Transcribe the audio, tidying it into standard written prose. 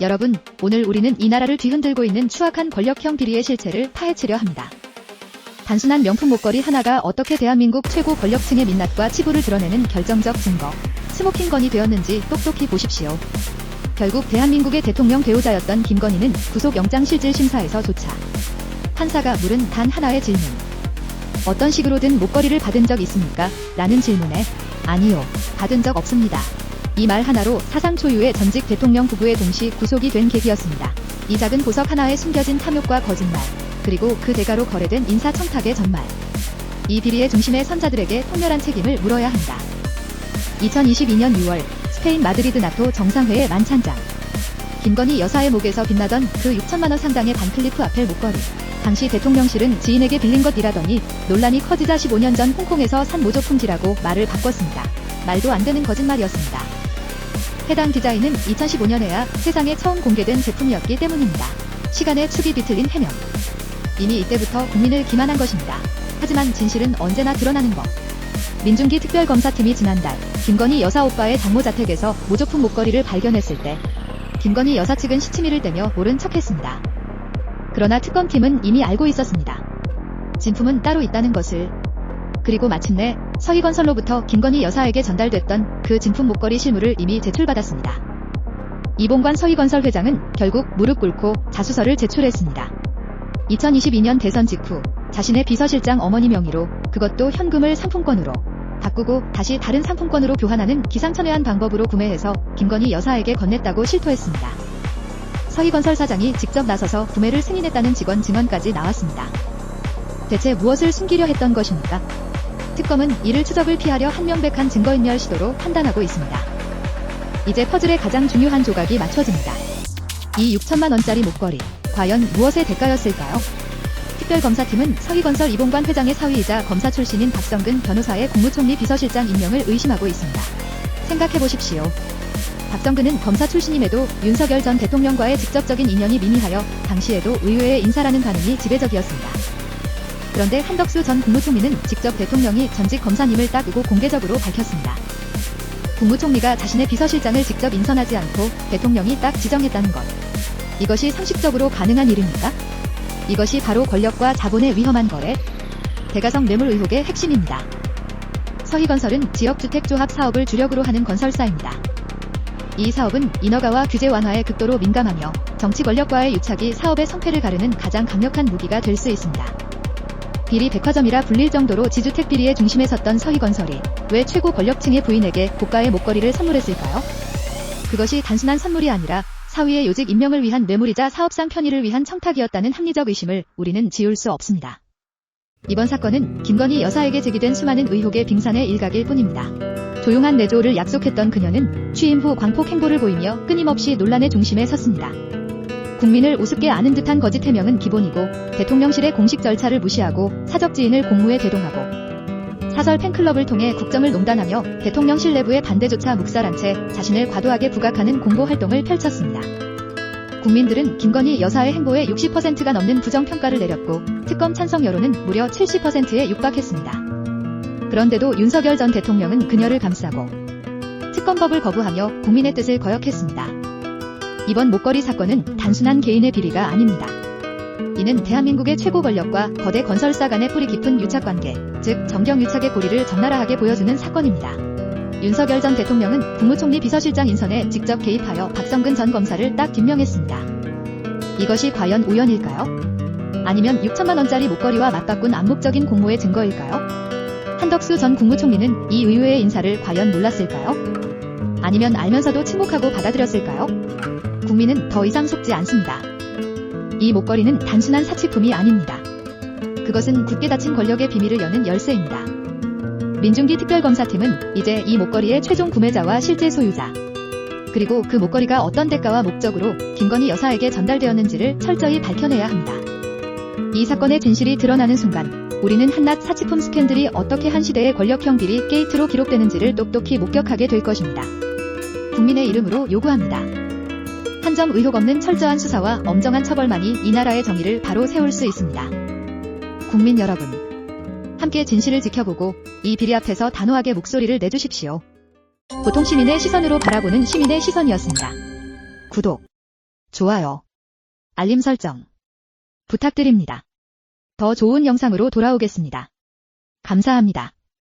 여러분, 오늘 우리는 이 나라를 뒤흔들고 있는 추악한 권력형 비리의 실체를 파헤치려 합니다. 단순한 명품 목걸이 하나가 어떻게 대한민국 최고 권력층의 민낯과 치부를 드러내는 결정적 증거, 스모킹건이 되었는지 똑똑히 보십시오. 결국 대한민국의 대통령 배우자였던 김건희는 구속영장실질심사에서조차 판사가 물은 단 하나의 질문. 어떤 식으로든 목걸이를 받은 적 있습니까? 라는 질문에 아니요, 받은 적 없습니다. 이 말 하나로 사상 초유의 전직 대통령 부부의 동시 구속이 된 계기였습니다. 이 작은 보석 하나에 숨겨진 탐욕과 거짓말, 그리고 그 대가로 거래된 인사청탁의 전말. 이 비리의 중심의 선자들에게 통렬한 책임을 물어야 한다. 2022년 6월 스페인 마드리드 나토 정상회의 만찬장. 김건희 여사의 목에서 빛나던 그 6천만원 상당의 반클리프 아펠 목걸이. 당시 대통령실은 지인에게 빌린 것이라더니 논란이 커지자 15년 전 홍콩에서 산 모조품지라고 말을 바꿨습니다. 말도 안 되는 거짓말이었습니다. 해당 디자인은 2015년에야 세상에 처음 공개된 제품이었기 때문입니다. 시간의 축이 비틀린 해명. 이미 이때부터 국민을 기만한 것입니다. 하지만 진실은 언제나 드러나는 법. 민중기 특별검사팀이 지난달 김건희 여사 오빠의 장모 자택에서 모조품 목걸이를 발견했을 때 김건희 여사 측은 시치미를 떼며 모른 척했습니다. 그러나 특검팀은 이미 알고 있었습니다. 진품은 따로 있다는 것을. 그리고 마침내 서희건설로부터 김건희 여사에게 전달됐던 그 진품 목걸이 실물을 이미 제출받았습니다. 이봉관 서희건설 회장은 결국 무릎 꿇고 자수서를 제출했습니다. 2022년 대선 직후 자신의 비서실장 어머니 명의로, 그것도 현금을 상품권으로 바꾸고 다시 다른 상품권으로 교환하는 기상천외한 방법으로 구매해서 김건희 여사에게 건넸다고 실토했습니다. 서희건설 사장이 직접 나서서 구매를 승인했다는 직원 증언까지 나왔습니다. 대체 무엇을 숨기려 했던 것입니까? 특검은 이를 추적을 피하려 한명백한 증거인멸 시도로 판단하고 있습니다. 이제 퍼즐의 가장 중요한 조각이 맞춰집니다. 이 6천만 원짜리 목걸이, 과연 무엇의 대가였을까요? 특별검사팀은 서희건설 이봉관 회장의 사위이자 검사 출신인 박성근 변호사의 국무총리 비서실장 임명을 의심하고 있습니다. 생각해보십시오. 박성근은 검사 출신임에도 윤석열 전 대통령과의 직접적인 인연이 미미하여 당시에도 의외의 인사라는 반응이 지배적이었습니다. 그런데 한덕수 전 국무총리는 직접 대통령이 전직 검사님을 따르고 공개적으로 밝혔습니다. 국무총리가 자신의 비서실장을 직접 인선하지 않고 대통령이 딱 지정했다는 것. 이것이 상식적으로 가능한 일입니까? 이것이 바로 권력과 자본의 위험한 거래, 대가성 뇌물 의혹의 핵심입니다. 서희건설은 지역주택조합 사업을 주력으로 하는 건설사입니다. 이 사업은 인허가와 규제 완화에 극도로 민감하며 정치 권력과의 유착이 사업의 성패를 가르는 가장 강력한 무기가 될 수 있습니다. 비리 백화점이라 불릴 정도로 지주택 비리의 중심에 섰던 서희건설이 왜 최고 권력층의 부인에게 고가의 목걸이를 선물했을까요? 그것이 단순한 선물이 아니라 사위의 요직 임명을 위한 뇌물이자 사업상 편의를 위한 청탁이었다는 합리적 의심을 우리는 지울 수 없습니다. 이번 사건은 김건희 여사에게 제기된 수많은 의혹의 빙산의 일각일 뿐입니다. 조용한 내조를 약속했던 그녀는 취임 후 광폭 행보를 보이며 끊임없이 논란의 중심에 섰습니다. 국민을 우습게 아는 듯한 거짓 해명은 기본이고, 대통령실의 공식 절차를 무시하고 사적 지인을 공무에 대동하고 사설 팬클럽을 통해 국정을 농단하며 대통령실 내부의 반대조차 묵살한 채 자신을 과도하게 부각하는 공보 활동을 펼쳤습니다. 국민들은 김건희 여사의 행보에 60%가 넘는 부정평가를 내렸고, 특검 찬성 여론은 무려 70%에 육박했습니다. 그런데도 윤석열 전 대통령은 그녀를 감싸고 특검법을 거부하며 국민의 뜻을 거역했습니다. 이번 목걸이 사건은 단순한 개인의 비리가 아닙니다. 이는 대한민국의 최고 권력과 거대 건설사 간의 뿌리 깊은 유착관계, 즉 정경유착의 고리를 적나라하게 보여주는 사건입니다. 윤석열 전 대통령은 국무총리 비서실장 인선에 직접 개입하여 박성근 전 검사를 딱 임명했습니다. 이것이 과연 우연일까요? 아니면 6천만 원짜리 목걸이와 맞바꾼 암묵적인 공모의 증거일까요? 한덕수 전 국무총리는 이 의외의 인사를 과연 몰랐을까요? 아니면 알면서도 침묵하고 받아들였을까요? 국민은 더 이상 속지 않습니다. 이 목걸이는 단순한 사치품이 아닙니다. 그것은 굳게 닫힌 권력의 비밀을 여는 열쇠입니다. 민중기 특별검사팀은 이제 이 목걸이의 최종 구매자와 실제 소유자, 그리고 그 목걸이가 어떤 대가와 목적으로 김건희 여사에게 전달되었는지를 철저히 밝혀내야 합니다. 이 사건의 진실이 드러나는 순간 우리는 한낱 사치품 스캔들이 어떻게 한 시대의 권력형 비리 게이트로 기록되는지를 똑똑히 목격하게 될 것입니다. 국민의 이름으로 요구합니다. 한 점 의혹 없는 철저한 수사와 엄정한 처벌만이 이 나라의 정의를 바로 세울 수 있습니다. 국민 여러분, 함께 진실을 지켜보고 이 비리 앞에서 단호하게 목소리를 내주십시오. 보통 시민의 시선으로 바라보는 시민의 시선이었습니다. 구독. 좋아요, 알림 설정 부탁드립니다. 더 좋은 영상으로 돌아오겠습니다. 감사합니다.